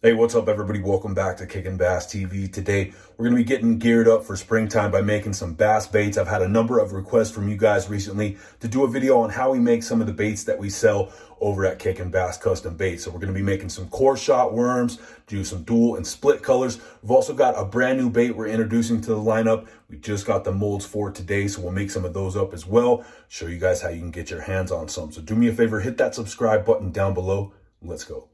Hey, what's up, everybody? Welcome back to Kickin' Bass TV. Today, we're going to be getting geared up for springtime by making some bass baits. I've had a number of requests from you guys recently to do a video on how we make some of the baits that we sell over at Kickin' Bass Custom Baits. So we're going to be making some core shot worms, do some dual and split colors. We've also got a brand new bait we're introducing to the lineup. We just got the molds for today, so we'll make some of those up as well. Show you guys how you can get your hands on some. So do me a favor, hit that subscribe button down below. Let's go.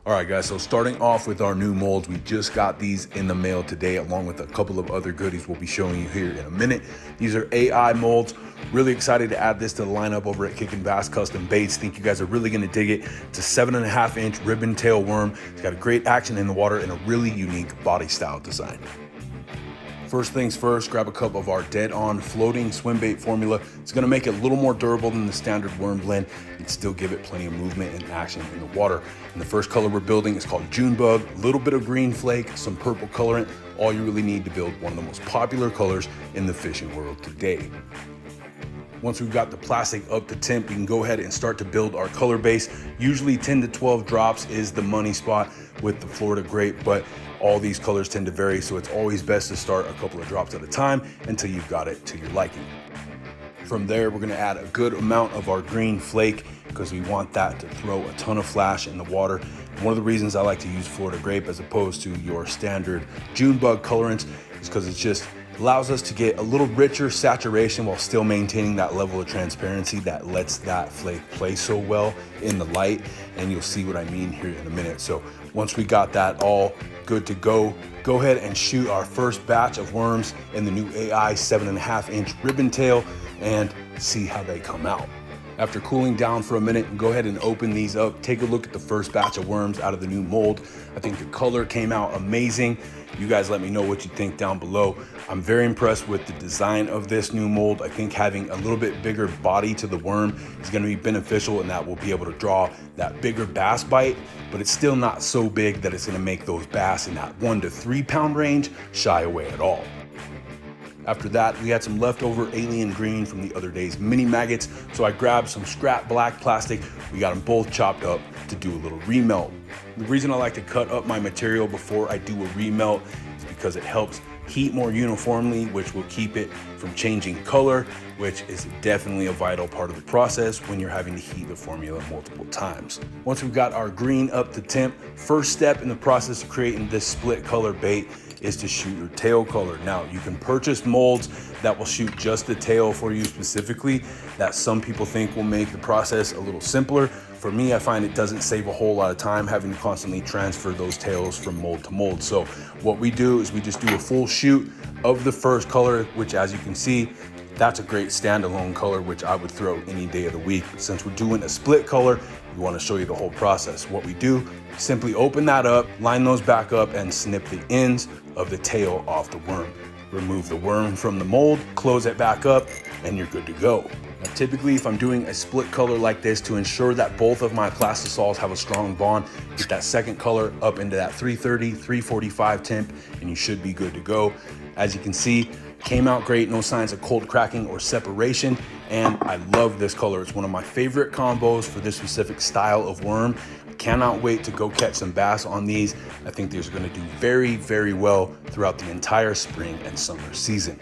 All right, guys, so starting off with our new molds, we just got these in the mail today, along with a couple of other goodies we'll be showing you here in a minute. These are AI molds. Really excited to add this to the lineup over at Kickin' Bass Custom Baits. Think you guys are really gonna dig it. It's a 7.5-inch ribbon tail worm. It's got a great action in the water and a really unique body style design. First things first, grab a cup of our Dead On floating swim bait formula. It's gonna make it a little more durable than the standard worm blend and still give it plenty of movement and action in the water. And the first color we're building is called Junebug, a little bit of green flake, some purple colorant, all you really need to build one of the most popular colors in the fishing world today. Once we've got the plastic up to temp, we can go ahead and start to build our color base. Usually 10 to 12 drops is the money spot with the Florida grape, but all these colors tend to vary, so it's always best to start a couple of drops at a time until you've got it to your liking. From there, we're gonna add a good amount of our green flake because we want that to throw a ton of flash in the water. And one of the reasons I like to use Florida grape as opposed to your standard Junebug colorants is because it just allows us to get a little richer saturation while still maintaining that level of transparency that lets that flake play so well in the light. And you'll see what I mean here in a minute. So once we got that all good to go ahead and shoot our first batch of worms in the new AI 7.5-inch ribbon tail and see how they come out. After cooling down for a minute, go ahead and open these up. Take a look at the first batch of worms out of the new mold. I think the color came out amazing. You guys let me know what you think down below. I'm very impressed with the design of this new mold. I think having a little bit bigger body to the worm is gonna be beneficial, and that will be able to draw that bigger bass bite, but it's still not so big that it's gonna make those bass in that 1 to 3 pound range shy away at all. After that, we had some leftover alien green from the other day's mini maggots, so I grabbed some scrap black plastic. We got them both chopped up to do a little remelt. The reason I like to cut up my material before I do a remelt is because it helps heat more uniformly, which will keep it from changing color, which is definitely a vital part of the process when you're having to heat the formula multiple times. Once we've got our green up to temp, first step in the process of creating this split color bait is to shoot your tail color. Now, you can purchase molds that will shoot just the tail for you specifically, that some people think will make the process a little simpler. For me, I find it doesn't save a whole lot of time having to constantly transfer those tails from mold to mold. So what we do is we just do a full shoot of the first color, which, as you can see, that's a great standalone color, which I would throw any day of the week. But since we're doing a split color, we want to show you the whole process. What we do, simply open that up, line those back up, and snip the ends of the tail off the worm. Remove the worm from the mold, close it back up, and you're good to go. Now, typically, if I'm doing a split color like this, to ensure that both of my plastisols have a strong bond, get that second color up into that 330, 345 temp, and you should be good to go. As you can see, came out great, no signs of cold cracking or separation, and I love this color. It's one of my favorite combos for this specific style of worm. I cannot wait to go catch some bass on these. I think these are gonna do very, very well throughout the entire spring and summer season.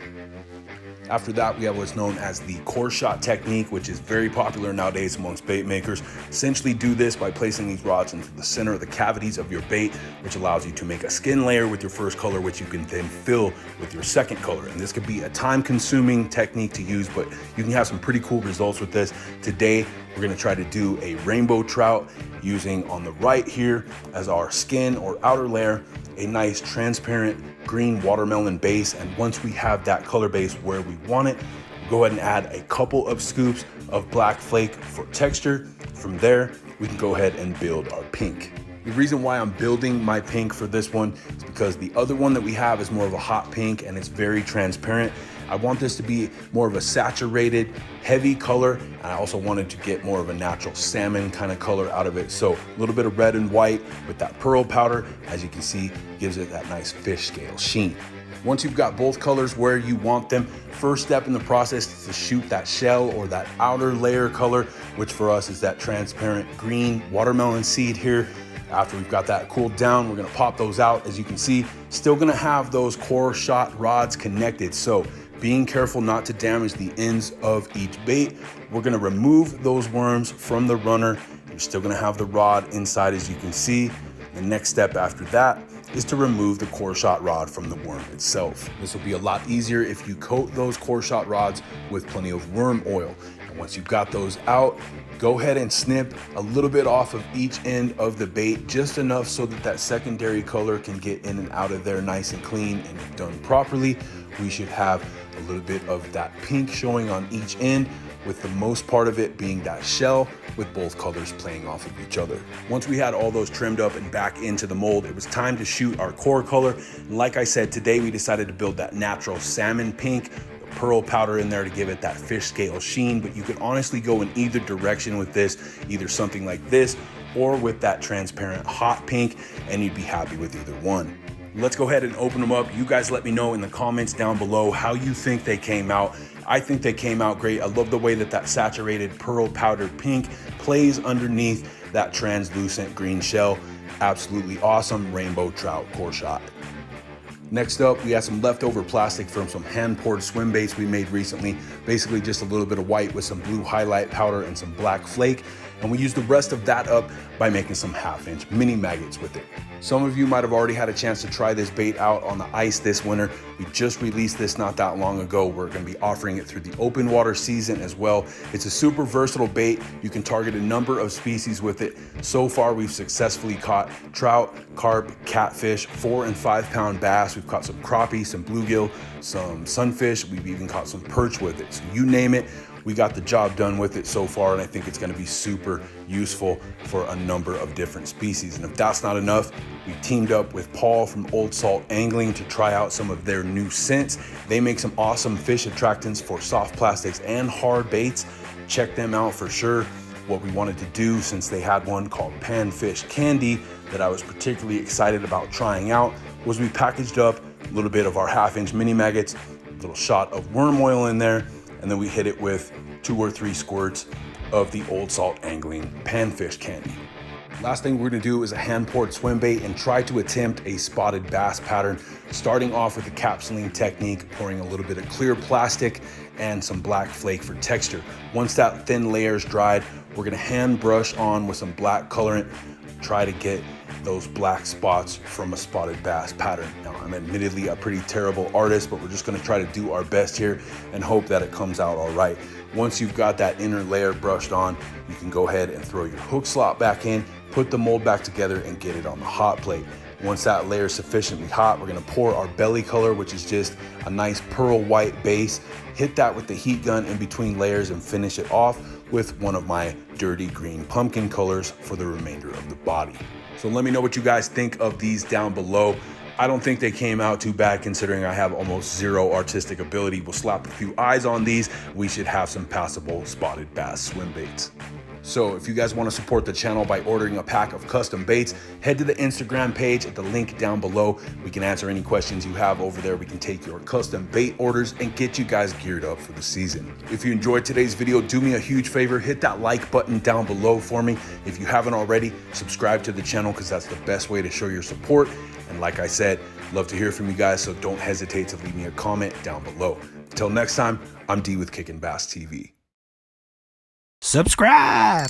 After that, we have what's known as the core shot technique, which is very popular nowadays amongst bait makers. Essentially do this by placing these rods into the center of the cavities of your bait, which allows you to make a skin layer with your first color, which you can then fill with your second color. And this could be a time-consuming technique to use, but you can have some pretty cool results with this. Today, we're gonna try to do a rainbow trout using on the right here as our skin or outer layer, a nice transparent green watermelon base. And once we have that color base where we want it, go ahead and add a couple of scoops of black flake for texture. From there, we can go ahead and build our pink. The reason why I'm building my pink for this one is because the other one that we have is more of a hot pink and it's very transparent. I want this to be more of a saturated, heavy color. And I also wanted to get more of a natural salmon kind of color out of it. So a little bit of red and white with that pearl powder, as you can see, gives it that nice fish scale sheen. Once you've got both colors where you want them, first step in the process is to shoot that shell or that outer layer color, which for us is that transparent green watermelon seed here. After we've got that cooled down, we're gonna pop those out. As you can see, still gonna have those core shot rods connected. So being careful not to damage the ends of each bait. We're gonna remove those worms from the runner. You're still gonna have the rod inside, as you can see. The next step after that is to remove the core shot rod from the worm itself. This will be a lot easier if you coat those core shot rods with plenty of worm oil. And once you've got those out, go ahead and snip a little bit off of each end of the bait, just enough so that that secondary color can get in and out of there nice and clean. And if done properly, we should have a little bit of that pink showing on each end, with the most part of it being that shell with both colors playing off of each other. Once we had all those trimmed up and back into the mold, it was time to shoot our core color. And like I said, today we decided to build that natural salmon pink, the pearl powder in there to give it that fish scale sheen, but you could honestly go in either direction with this, either something like this or with that transparent hot pink, and you'd be happy with either one. Let's go ahead and open them up. You guys let me know in the comments down below how you think they came out. I think they came out great. I love the way that that saturated pearl powder pink plays underneath that translucent green shell. Absolutely awesome rainbow trout core shot. Next up, we have some leftover plastic from some hand-poured swim baits we made recently. Basically just a little bit of white with some blue highlight powder and some black flake. And we used the rest of that up by making some 1/2-inch mini maggots with it. Some of you might have already had a chance to try this bait out on the ice this winter. We just released this not that long ago. We're gonna be offering it through the open water season as well. It's a super versatile bait. You can target a number of species with it. So far, we've successfully caught trout, carp, catfish, 4 and 5 pound bass. We've caught some crappie, some bluegill, some sunfish. We've even caught some perch with it. So you name it, we got the job done with it so far, and I think it's gonna be super useful for a number of different species. And if that's not enough, we teamed up with Paul from Old Salt Angling to try out some of their new scents. They make some awesome fish attractants for soft plastics and hard baits. Check them out for sure. What we wanted to do, since they had one called Panfish Candy that I was particularly excited about trying out, was we packaged up a little bit of our 1/2-inch mini maggots, a little shot of worm oil in there, and then we hit it with 2 or 3 squirts of the Old Salt Angling Panfish Candy. Last thing we're gonna do is a hand-poured swim bait and try to attempt a spotted bass pattern, starting off with the capsuling technique, pouring a little bit of clear plastic and some black flake for texture. Once that thin layer is dried, we're gonna hand brush on with some black colorant, try to get those black spots from a spotted bass pattern. Now, I'm admittedly a pretty terrible artist, but we're just gonna try to do our best here and hope that it comes out all right. Once you've got that inner layer brushed on, you can go ahead and throw your hook slot back in, put the mold back together, and get it on the hot plate. Once that layer is sufficiently hot, we're gonna pour our belly color, which is just a nice pearl white base, hit that with the heat gun in between layers, and finish it off with one of my dirty green pumpkin colors for the remainder of the body. So let me know what you guys think of these down below. I don't think they came out too bad considering I have almost zero artistic ability. We'll slap a few eyes on these. We should have some passable spotted bass swim baits. So if you guys want to support the channel by ordering a pack of custom baits, head to the Instagram page at the link down below. We can answer any questions you have over there. We can take your custom bait orders and get you guys geared up for the season. If you enjoyed today's video, do me a huge favor, hit that like button down below for me. If you haven't already, subscribe to the channel because that's the best way to show your support. And like I said, love to hear from you guys, so don't hesitate to leave me a comment down below. Until next time, I'm D with Kickin' Bass TV. Subscribe!